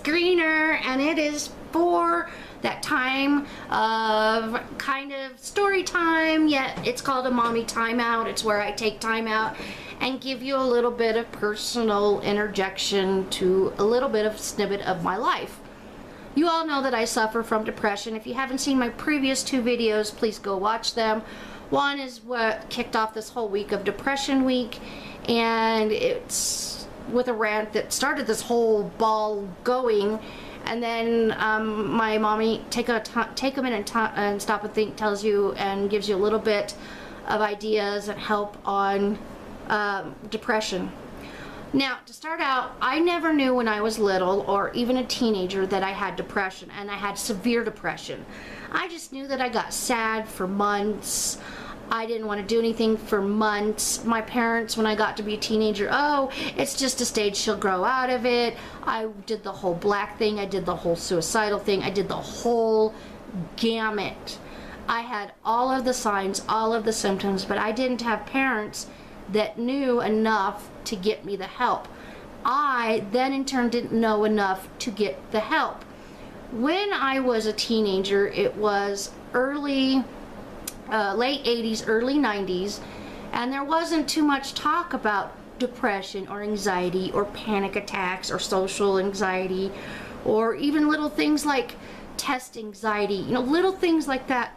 greener, and it is for that time of kind of story time, yet it's called a mommy timeout. It's where I take time out and give you a little bit of personal interjection to a little bit of snippet of my life. You all know that I suffer from depression. If you haven't seen my previous 2 videos, please go watch them. One is what kicked off this whole week of Depression Week, and it's with a rant that started this whole ball going. And then my mommy, take a minute and stop and think, tells you and gives you a little bit of ideas and help on depression. Now, to start out, I never knew when I was little or even a teenager that I had depression, and I had severe depression. I just knew that I got sad for months. I didn't want to do anything for months. My parents, when I got to be a teenager, oh, it's just a stage, she'll grow out of it. I did the whole black thing. I did the whole suicidal thing. I did the whole gamut. I had all of the signs, all of the symptoms, but I didn't have parents that knew enough to get me the help. I then in turn didn't know enough to get the help. When I was a teenager, it was late 80s, early 90s, and there wasn't too much talk about depression or anxiety or panic attacks or social anxiety or even little things like test anxiety, you know, little things like that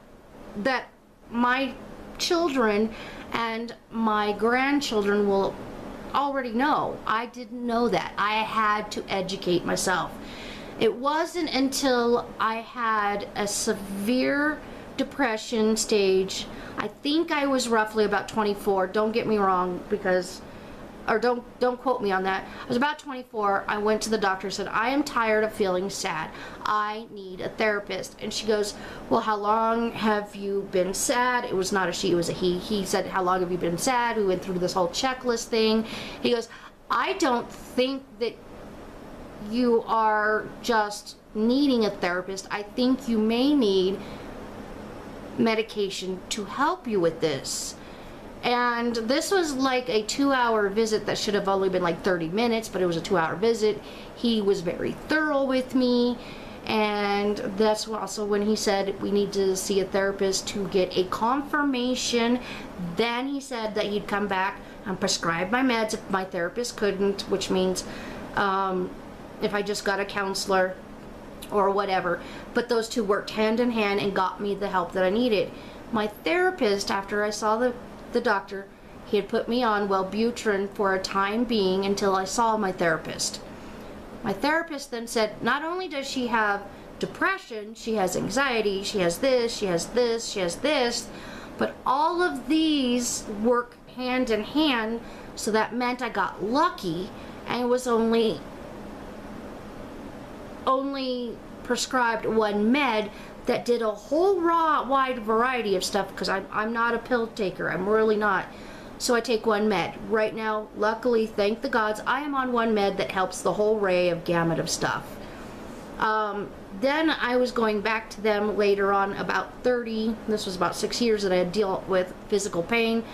that my children and my grandchildren will already know. I didn't know that. I had to educate myself. It wasn't until I had a severe depression stage. I think I was roughly about 24. Don't get me wrong, because, or don't quote me on that. I was about 24. I went to the doctor and said, I am tired of feeling sad. I need a therapist. And she goes, well, how long have you been sad? It was not a she, it was a he. He said, how long have you been sad? We went through this whole checklist thing. He goes, I don't think that you are just needing a therapist. I think you may need medication to help you with this. And this was like a 2-hour visit that should have only been like 30 minutes, but it was a 2-hour visit. He was very thorough with me, and that's also when he said we need to see a therapist to get a confirmation. Then he said that he'd come back and prescribe my meds if my therapist couldn't, which means if I just got a counselor or whatever. But those two worked hand in hand and got me the help that I needed. My therapist, after I saw the doctor, he had put me on Wellbutrin for a time being until I saw my therapist. My therapist then said, not only does she have depression, she has anxiety, she has this, she has this, she has this, but all of these work hand in hand. So that meant I got lucky and it was only prescribed one med that did a whole wide variety of stuff, because I'm not a pill taker. I'm really not. So I take one med. Right now, luckily, thank the gods, I am on one med that helps the whole array of gamut of stuff. Then I was going back to them later on, about 30, this was about 6 years that I had dealt with physical pain.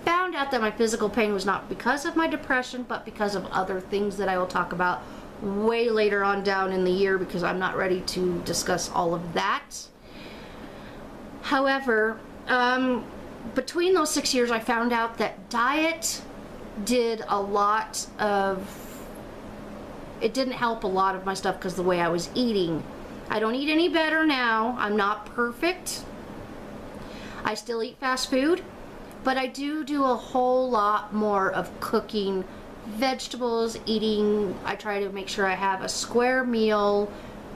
Found out that my physical pain was not because of my depression, but because of other things that I will talk about way later on down in the year, because I'm not ready to discuss all of that. However, between those 6 years, I found out that diet did a lot of, it didn't help a lot of my stuff because the way I was eating. I don't eat any better now. I'm not perfect. I still eat fast food, but I do a whole lot more of cooking vegetables, eating. I try to make sure I have a square meal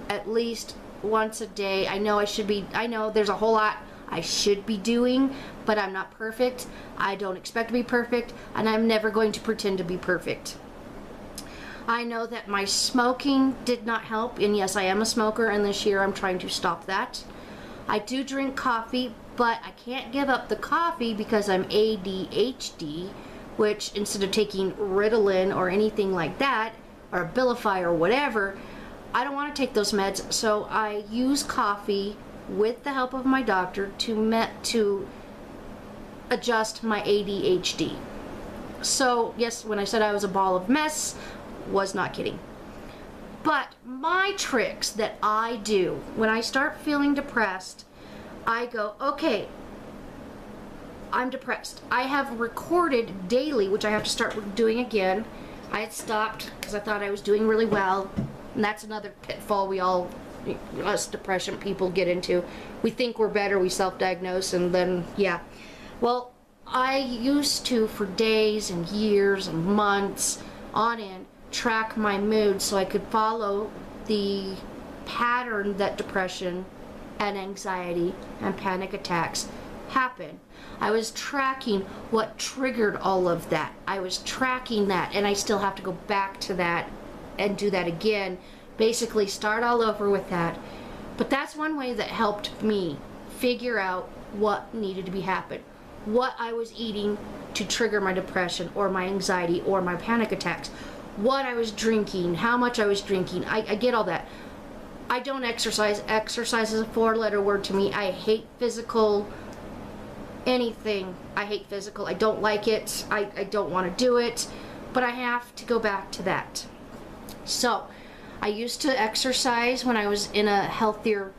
at least once a day. I know there's a whole lot I should be doing, but I'm not perfect. I don't expect to be perfect, and I'm never going to pretend to be perfect. I know that my smoking did not help, and yes, I am a smoker, and this year I'm trying to stop that. I do drink coffee, but I can't give up the coffee because I'm ADHD, which instead of taking Ritalin or anything like that, or Abilify or whatever, I don't want to take those meds, so I use coffee with the help of my doctor to adjust my ADHD. So yes, when I said I was a ball of mess, was not kidding. But my tricks that I do when I start feeling depressed, I go, okay, I'm depressed. I have recorded daily, which I have to start doing again. I had stopped because I thought I was doing really well. And that's another pitfall we all, us depression people, get into. We think we're better, we self-diagnose, and then, yeah. Well, I used to, for days and years and months on end, track my mood so I could follow the pattern that depression and anxiety and panic attacks happen. I was tracking what triggered all of that. I was tracking that, and I still have to go back to that and do that again. Basically start all over with that. But that's one way that helped me figure out what needed to be happened. What I was eating to trigger my depression or my anxiety or my panic attacks. What I was drinking, how much I was drinking. I get all that. I don't exercise. Exercise is a 4-letter word to me. I hate physical anything. I hate physical. I don't like it. I don't want to do it. But I have to go back to that. So, I used to exercise when I was in a healthier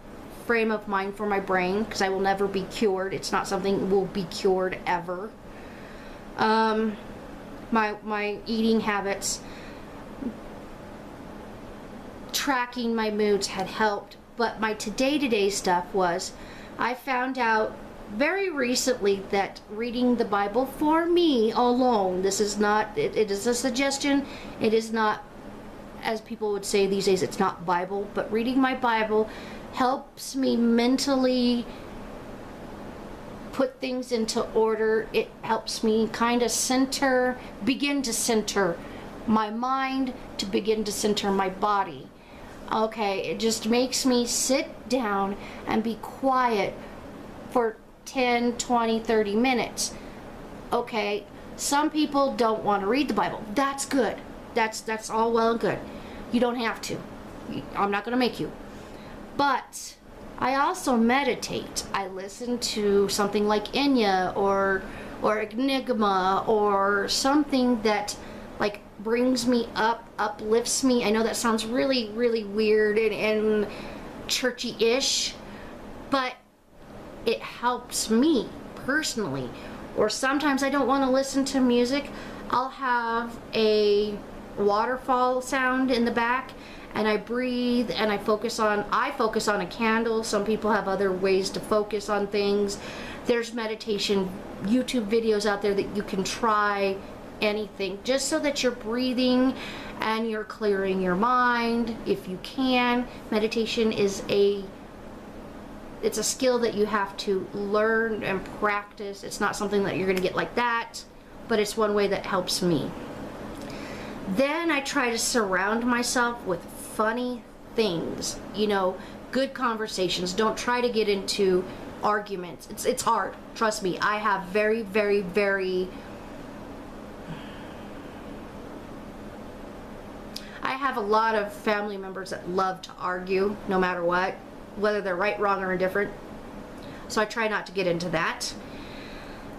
frame of mind for my brain, because I will never be cured. It's not something that will be cured ever. My eating habits, tracking my moods had helped, but my day-to-day stuff was, I found out very recently that reading the Bible for me alone, this is not, it is a suggestion, it is not, as people would say these days, it's not Bible, but reading my Bible helps me mentally put things into order. It helps me kind of begin to center my mind, to begin to center my body. Okay, it just makes me sit down and be quiet for 10, 20, 30 minutes. Okay, some people don't want to read the Bible. That's good. That's all well and good. You don't have to. I'm not going to make you. But I also meditate. I listen to something like Enya or Enigma or something that like brings me up, uplifts me. I know that sounds really, really weird and churchy-ish, but it helps me personally. Or sometimes I don't want to listen to music. I'll have a waterfall sound in the back, and I breathe and I focus on a candle. Some people have other ways to focus on things. There's meditation YouTube videos out there that you can try anything, just so that you're breathing and you're clearing your mind if you can. Meditation is it's a skill that you have to learn and practice. It's not something that you're going to get like that, but it's one way that helps me. Then I try to surround myself with funny things, good conversations. Don't try to get into arguments. It's hard. Trust me. I have very, very, very... I have a lot of family members that love to argue no matter what, whether they're right, wrong, or indifferent. So I try not to get into that.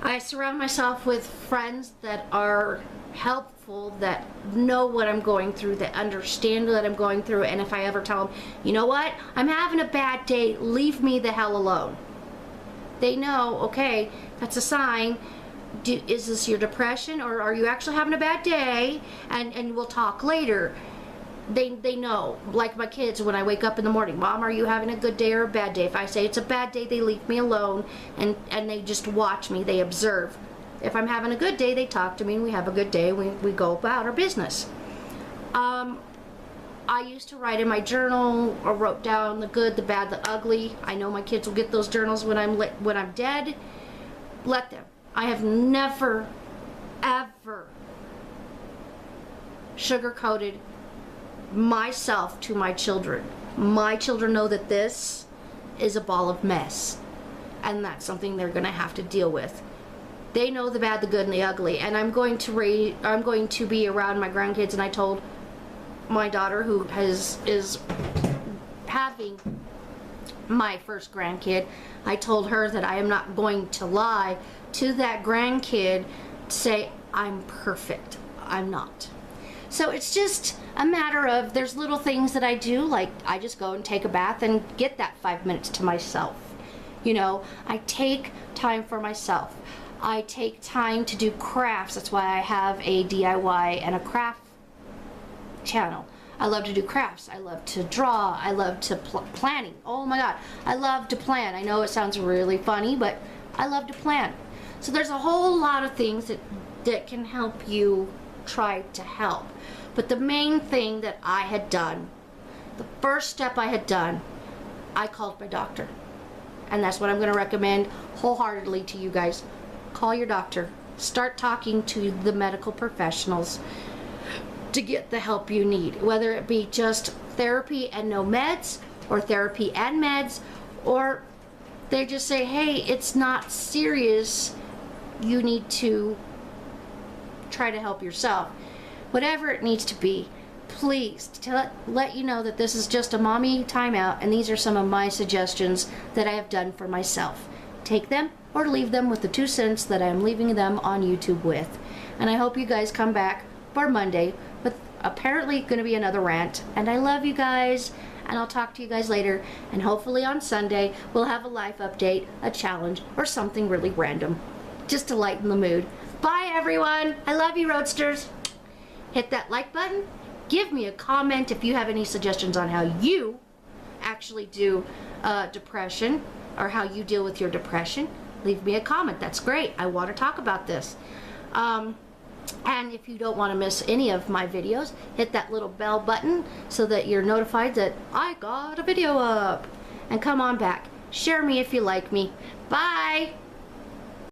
I surround myself with friends that are helpful, that know what I'm going through, that understand what I'm going through, and if I ever tell them, you know what, I'm having a bad day, leave me the hell alone. They know, okay, that's a sign. Is this your depression, or are you actually having a bad day? And we'll talk later. They know, like my kids, when I wake up in the morning, Mom, are you having a good day or a bad day? If I say it's a bad day, they leave me alone, and they just watch me, they observe. If I'm having a good day, they talk to me and we have a good day, we go about our business. I used to write in my journal, or wrote down the good, the bad, the ugly. I know my kids will get those journals when I'm dead. Let them. I have never, ever sugar-coated myself to my children. My children know that this is a ball of mess, and that's something they're going to have to deal with. They know the bad, the good, and the ugly, and I'm going to be around my grandkids. And I told my daughter, who is having my first grandkid, I told her that I am not going to lie to that grandkid to say I'm perfect. I'm not. So it's just a matter of, there's little things that I do, like I just go and take a bath and get that 5 minutes to myself. You know, I take time for myself. I take time to do crafts. That's why I have a DIY and a craft channel. I love to do crafts. I love to draw. I love to planning. Oh my God, I love to plan. I know it sounds really funny, but I love to plan. So there's a whole lot of things that can help you try to help. But the main thing that I had done, the first step I had done, I called my doctor. And that's what I'm going to recommend wholeheartedly to you guys. Call your doctor. Start talking to the medical professionals to get the help you need, whether it be just therapy and no meds, or therapy and meds, or they just say, hey, it's not serious, you need to try to help yourself. Whatever it needs to be, please, to let you know that this is just a mommy timeout, and these are some of my suggestions that I have done for myself. Take them or leave them with the 2 cents that I'm leaving them on YouTube with. And I hope you guys come back for Monday with apparently going to be another rant. And I love you guys, and I'll talk to you guys later. And hopefully on Sunday we'll have a life update, a challenge, or something really random, just to lighten the mood. Bye everyone. I love you, Roadsters. Hit that like button. Give me a comment if you have any suggestions on how you actually do depression, or how you deal with your depression. Leave me a comment. That's great. I want to talk about this. And if you don't want to miss any of my videos, hit that little bell button so that you're notified that I got a video up. And come on back. Share me if you like me. Bye.